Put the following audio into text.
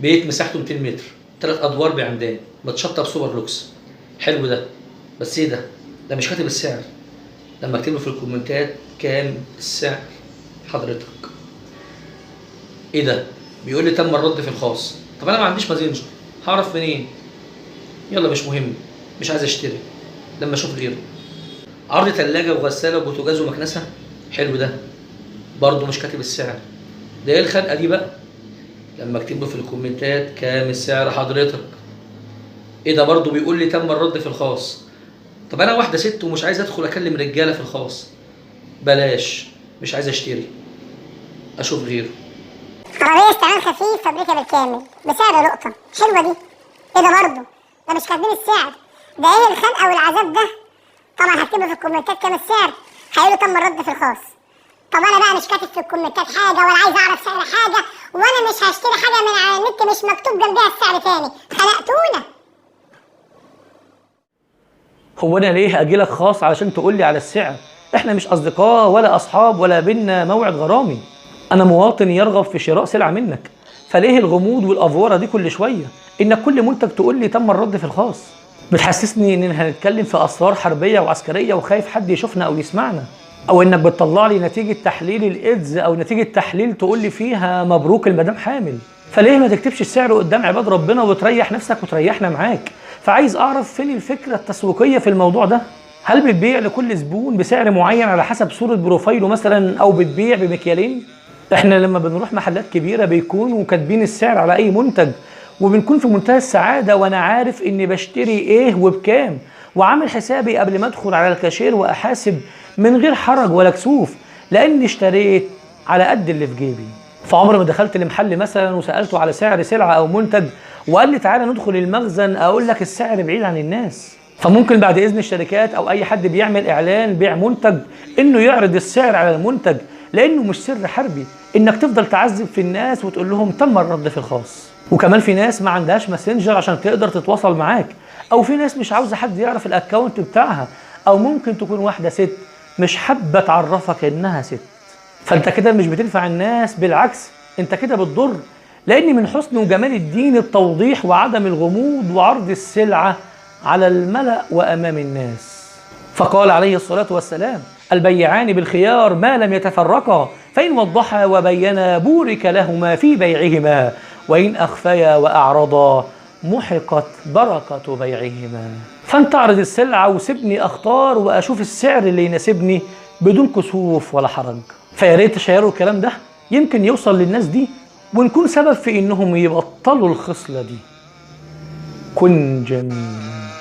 بيت مساحته 200 متر، 3 ادوار بعمدان، متشطب سوبر لوكس. حلو ده، بس ايه ده مش كاتب السعر. لما اكتب له في الكومنتات كام السعر حضرتك، ايه ده؟ بيقول لي تم الرد في الخاص. طب انا ما عنديش ماسنجر، هعرف منين؟ يلا مش مهم، مش عايز اشتري لما اشوف غيره. عرض ثلاجه وغساله وبوتاجاز ومكنسه. حلو ده، برضه مش كاتب السعر. ده ايه الخنقه دي بقى؟ لما اكتب له في الكومنتات كام السعر حضرتك، ايه ده؟ برضه بيقول لي تم الرد في الخاص. طب انا واحده ست ومش عايز ادخل اكلم رجاله في الخاص. بلاش، مش عايز اشتري، اشوف غيره. عربية استعمال خفيف فابريكا بالكامل بسعر لقطة. حلوة دي. ايه ده برضه؟ ده مش كاتبين السعر. ده ايه الخنقة والعذاب ده؟ طبعا هكتبه في الكومنتات كام السعر، هيقولوا تم الرد في الخاص. طب انا بقى مش كاتب في الكومنتات حاجة ولا عايز اعرف سعر حاجة، وانا مش هشتري حاجة من على النت مش مكتوب جنبها السعر تاني. خنقتونا. هو انا ليه اجي لك خاص علشان تقول لي على السعر؟ احنا مش اصدقاء ولا اصحاب ولا بينا موعد غرامي. انا مواطن يرغب في شراء سلعه منك، فليه الغموض والافوره دي كل شويه؟ انك كل منتج تقول لي تم الرد في الخاص. بتحسسني اننا هنتكلم في اسرار حربيه وعسكريه وخايف حد يشوفنا او يسمعنا، او انك بتطلع لي نتيجه تحليل الايدز او نتيجه تحليل تقول لي فيها مبروك المدام حامل. فليه ما تكتبش السعر قدام عباد ربنا وتريح نفسك وتريحنا معاك؟ فعايز اعرف فين الفكره التسويقيه في الموضوع ده؟ هل بتبيع لكل زبون بسعر معين على حسب صوره بروفايله مثلا، او بتبيع بمكيالين؟ احنا لما بنروح محلات كبيره بيكونوا كاتبين السعر على اي منتج، وبنكون في منتهى السعاده وانا عارف اني بشتري ايه وبكام، وعامل حسابي قبل ما ادخل على الكاشير واحاسب من غير حرج ولا كسوف، لاني اشتريت على قد اللي في جيبي. فعمر ما دخلت لمحل مثلا وسالته على سعر سلعه او منتج وقال لي تعالى ندخل المخزن اقول لك السعر بعيد عن الناس. فممكن بعد اذن الشركات او اي حد بيعمل اعلان بيع منتج انه يعرض السعر على المنتج، لانه مش سر حربي انك تفضل تعذب في الناس وتقول لهم تم الرد في الخاص. وكمان في ناس ما عندهاش ماسنجر عشان تقدر تتواصل معاك، او في ناس مش عاوزه حد يعرف الاكونت بتاعها، او ممكن تكون واحده ست مش حابه تعرفك انها ست. فانت كده مش بتنفع الناس، بالعكس انت كده بتضر، لان من حسن وجمال الدين التوضيح وعدم الغموض وعرض السلعه على الملأ وامام الناس. فقال عليه الصلاه والسلام: البيعان بالخيار ما لم يتفرقا، فإن وضحا وبينا بورك لهما في بيعهما، وإن أخفيا وأعرضا محقت بركة بيعهما. فأنت اعرض السلعة وسيبني أختار وأشوف السعر اللي يناسبني بدون كسوف ولا حرج. فيا ريت تشيروا الكلام ده، يمكن يوصل للناس دي ونكون سبب في إنهم يبطلوا الخصلة دي. كن جميلا.